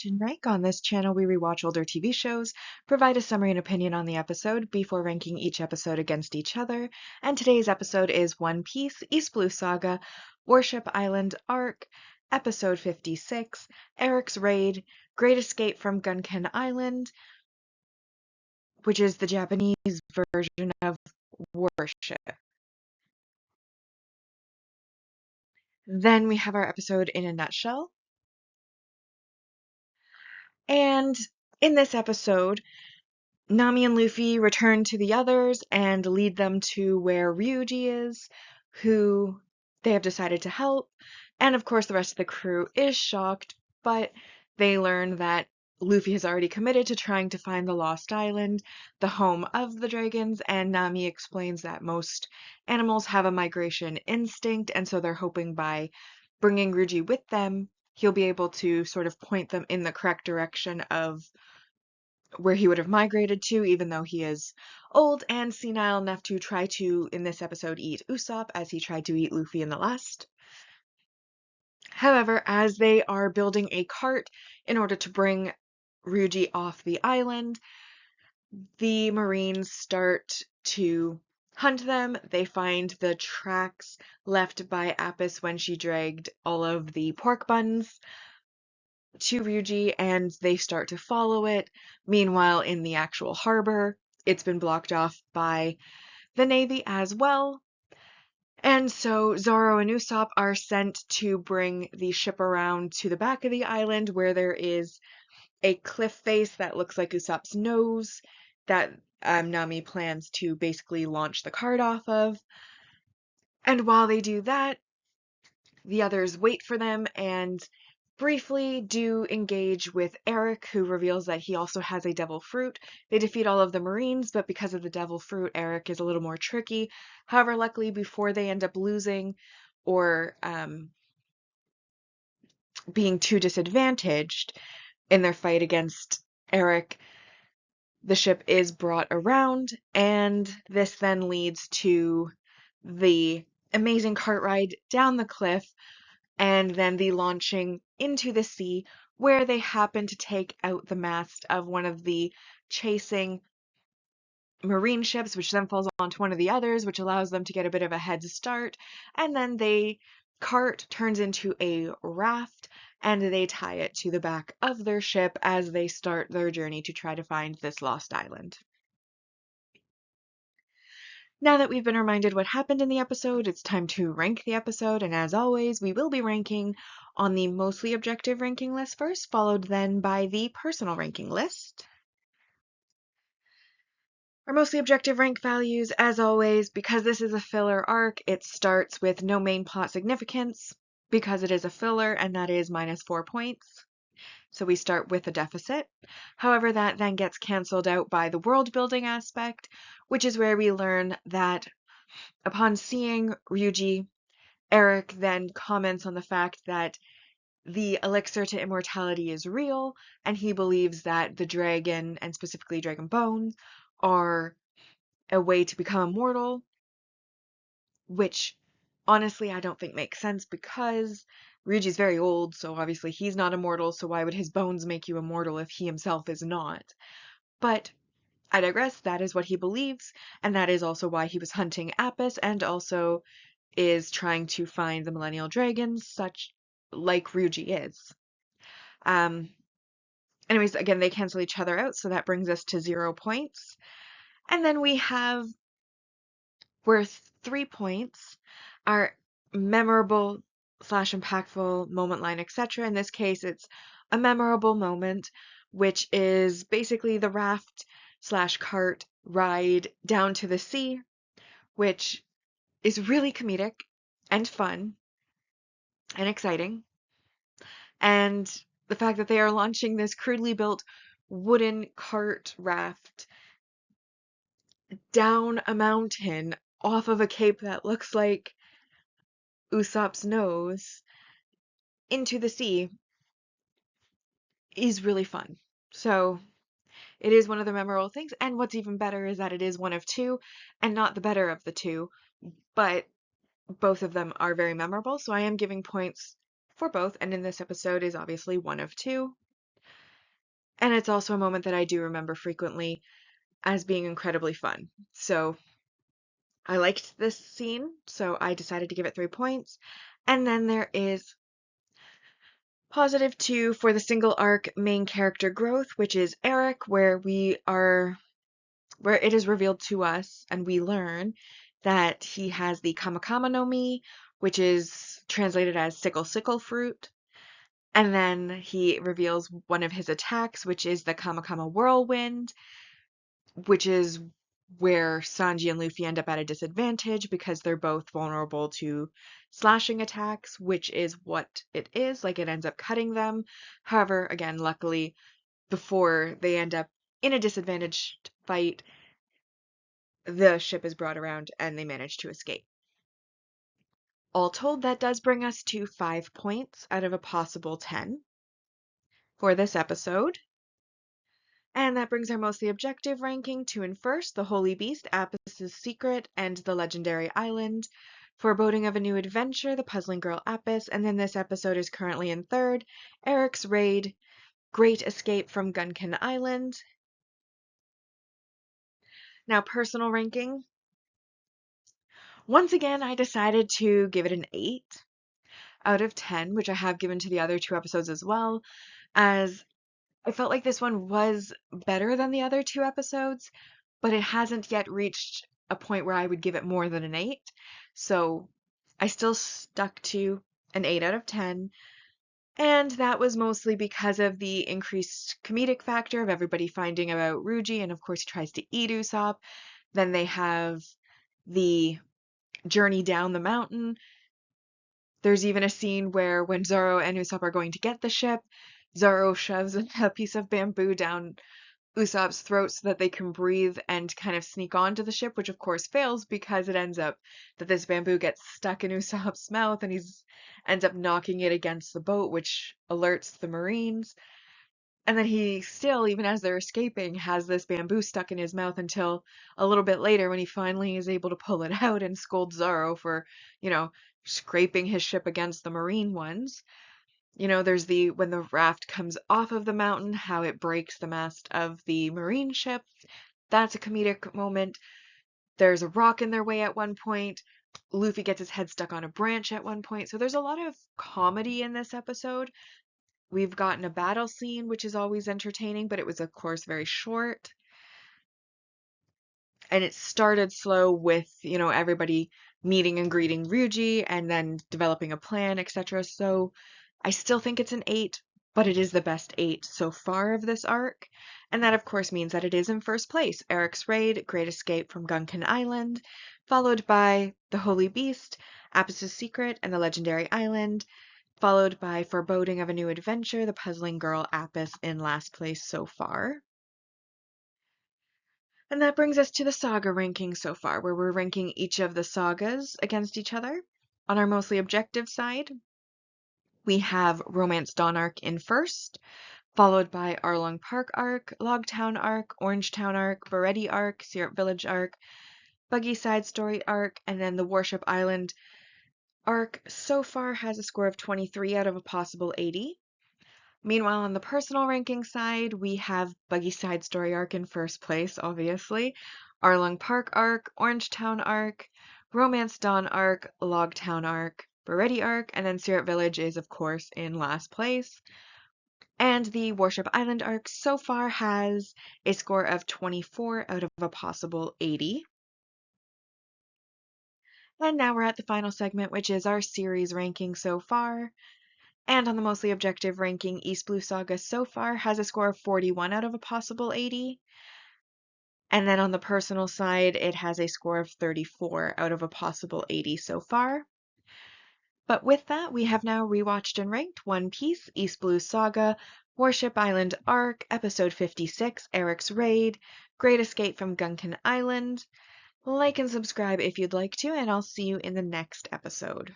Rewatch-and-Rank. On this channel, we rewatch older TV shows, provide a summary and opinion on the episode before ranking each episode against each other. And today's episode is One Piece East Blue Saga, Warship Island Arc, Episode 56, Eric's Raid, Great Escape from Gunken Island, which is the Japanese version of Warship. Then we have our episode in a nutshell. And in this episode, Nami and Luffy return to the others and lead them to where Ryuji is, who they have decided to help. And of course, the rest of the crew is shocked, but they learn that Luffy has already committed to trying to find the Lost Island, the home of the dragons, and Nami explains that most animals have a migration instinct, and so they're hoping by bringing Ryuji with them, he'll be able to sort of point them in the correct direction of where he would have migrated to, even though he is old and senile enough to try to, in this episode, eat Usopp as he tried to eat Luffy in the last. However, as they are building a cart in order to bring Ryuji off the island, the Marines start to hunt them. They find the tracks left by Apis when she dragged all of the pork buns to Ryuji, and they start to follow it. Meanwhile, in the actual harbor, it's been blocked off by the Navy as well. And so Zoro and Usopp are sent to bring the ship around to the back of the island where there is a cliff face that looks like Usopp's nose that Nami plans to basically launch the cart off of. And while they do that, the others wait for them and briefly do engage with Eric, who reveals that he also has a devil fruit. They defeat all of the Marines, but because of the devil fruit, Eric is a little more tricky. However, luckily, before they end up losing or being too disadvantaged in their fight against Eric, the ship is brought around, and this then leads to the amazing cart ride down the cliff, and then the launching into the sea, where they happen to take out the mast of one of the chasing marine ships, which then falls onto one of the others, which allows them to get a bit of a head start. And then the cart turns into a raft, and they tie it to the back of their ship as they start their journey to try to find this lost island. Now that we've been reminded what happened in the episode, it's time to rank the episode, and as always, we will be ranking on the mostly objective ranking list first, followed then by the personal ranking list. Our mostly objective rank values, as always, because this is a filler arc, it starts with no main plot significance, because it is a filler, and that is -4 points. So we start with a deficit. However, that then gets cancelled out by the world building aspect, which is where we learn that upon seeing Ryuji, Eric then comments on the fact that the elixir to immortality is real, and he believes that the dragon, and specifically dragon bone, are a way to become immortal, which honestly I don't think makes sense because Ryuji's very old, so obviously he's not immortal, so why would his bones make you immortal if he himself is not? But I digress, that is what he believes, and that is also why he was hunting Apis, and also is trying to find the Millennial Dragons, such like Ryuji is. Anyways, again, they cancel each other out, so that brings us to 0 points. And then we have worth 3 points, our memorable / impactful moment line, etc. In this case, it's a memorable moment, which is basically the raft / cart ride down to the sea, which is really comedic and fun and exciting. And the fact that they are launching this crudely built wooden cart raft down a mountain off of a cape that looks like Usopp's nose into the sea is really fun. So it is one of the memorable things, and what's even better is that it is one of two and not the better of the two, but both of them are very memorable, so I am giving points for both, and in this episode is obviously one of two. And it's also a moment that I do remember frequently as being incredibly fun. So I liked this scene, so I decided to give it 3 points. And then there is +2 for the single arc main character growth, which is Eric, where it is revealed to us and we learn that he has the Kamakama no Mi, which is translated as sickle fruit. And then he reveals one of his attacks, which is the Kamakama Whirlwind, which is where Sanji and Luffy end up at a disadvantage because they're both vulnerable to slashing attacks, which is what it is. Like, it ends up cutting them. However, again, luckily, before they end up in a disadvantaged fight, the ship is brought around and they manage to escape. All told, that does bring us to 5 points out of a possible 10 for this episode. And that brings our mostly objective ranking to in first, The Holy Beast, Apis' Secret, and The Legendary Island. Foreboding of a New Adventure, The Puzzling Girl Apis, and then this episode is currently in third, Eric's Raid, Great Escape from Gunkin Island. Now, personal ranking. Once again, I decided to give it an 8 out of 10, which I have given to the other 2 episodes as well, as I felt like this one was better than the other 2 episodes, but it hasn't yet reached a point where I would give it more than an 8. So I still stuck to an 8 out of 10. And that was mostly because of the increased comedic factor of everybody finding about Ruji, and of course he tries to eat Usopp. Then they have the journey down the mountain. There's even a scene where when Zoro and Usopp are going to get the ship, Zoro shoves a piece of bamboo down Usopp's throat so that they can breathe and kind of sneak onto the ship, which of course fails because it ends up that this bamboo gets stuck in Usopp's mouth and ends up knocking it against the boat, which alerts the Marines. And then he still, even as they're escaping, has this bamboo stuck in his mouth until a little bit later when he finally is able to pull it out and scold Zoro for, scraping his ship against the Marine ones. There's when the raft comes off of the mountain, how it breaks the mast of the Marine ship. That's a comedic moment. There's a rock in their way at one point. Luffy gets his head stuck on a branch at one point. So there's a lot of comedy in this episode. We've gotten a battle scene, which is always entertaining, but it was, of course, very short. And it started slow with, everybody meeting and greeting Ryuji and then developing a plan, etc. So I still think it's an 8, but it is the best 8 so far of this arc. And that, of course, means that it is in first place. Eric's Raid, Great Escape from Gunkin Island, followed by The Holy Beast, Apis' Secret, and The Legendary Island, followed by Foreboding of a New Adventure, The Puzzling Girl Apis in last place so far. And that brings us to the saga ranking so far, where we're ranking each of the sagas against each other. On our mostly objective side, we have Romance Dawn arc in first, followed by Arlong Park arc, Logtown arc, Orangetown arc, Baretti arc, Syrup Village arc, Buggy Side Story arc, and then the Warship Island arc so far has a score of 23 out of a possible 80. Meanwhile, on the personal ranking side, we have Buggy Side Story arc in first place, obviously, Arlong Park arc, Orangetown arc, Romance Dawn arc, Logtown arc, Baretti arc, and then Syrup Village is, of course, in last place. And the Warship Island arc so far has a score of 24 out of a possible 80. And now we're at the final segment, which is our series ranking so far. And on the mostly objective ranking, East Blue Saga so far has a score of 41 out of a possible 80. And then on the personal side, it has a score of 34 out of a possible 80 so far. But with that, we have now rewatched and ranked One Piece, East Blue Saga, Warship Island Arc, Episode 56, Eric's Raid, Great Escape from Gunkin Island. Like and subscribe if you'd like to, and I'll see you in the next episode.